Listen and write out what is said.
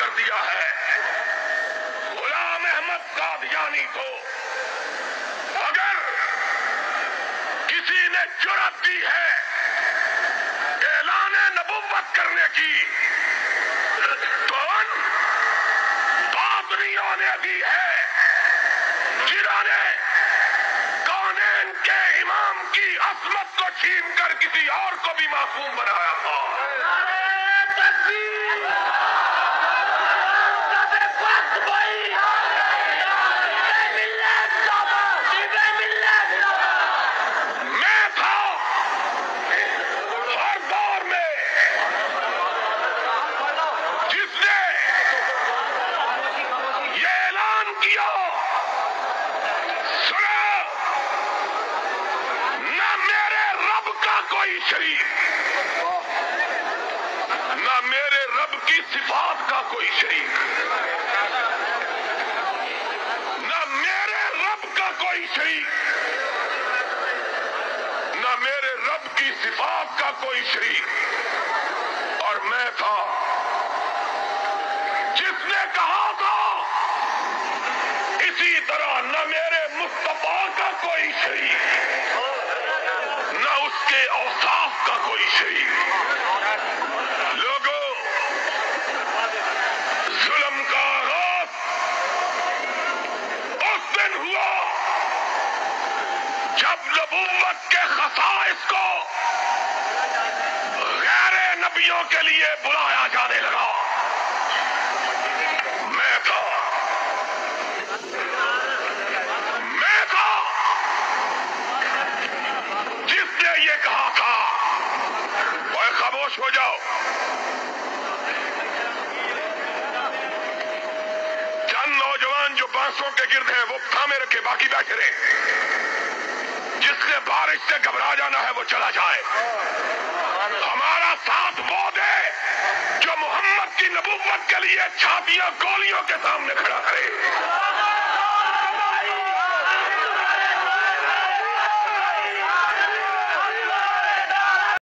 کر دیا ہے۔ غلام احمد قادیانی کو اگر کسی نے جرأت دی ہے اعلان نبوت کرنے کی تو ان باطنیوں نے دی ہے جنہوں نے کونین کے امام کی عصمت کو چھین کر کسی اور کو بھی معصوم بنایا تھا۔ میں تھا ہر دور میں جس نے یہ اعلان کیا سنو، نہ میرے رب کا کوئی شریک، نہ میرے رب کی صفات کا کوئی شریک، نہ میرے رب کا کوئی شریک، نہ میرے رب کی صفات کا کوئی شریک، اور میں تھا جس نے کہا تھا اسی طرح نہ میرے مصطفیٰ کا کوئی شریک، نہ اس کے اوصاف کا کوئی شریک۔ لوگوں، ظلم کا آغاز اس دن ہوا جب نبوت کے خصائص کو غیر نبیوں کے لیے بلایا جانے لگا۔ میں تھا جس نے یہ کہا تھا اوے خاموش ہو جاؤ، چند نوجوان جو بانسوں کے گرد ہیں وہ تھامے رکھے، باقی بیٹھے رہے۔ جس نے بارش سے گھبرا جانا ہے وہ چلا جائے۔ ہمارا ساتھ وہ دے جو محمد کی نبوت کے لیے چھاتیاں گولیوں کے سامنے کھڑا کرے۔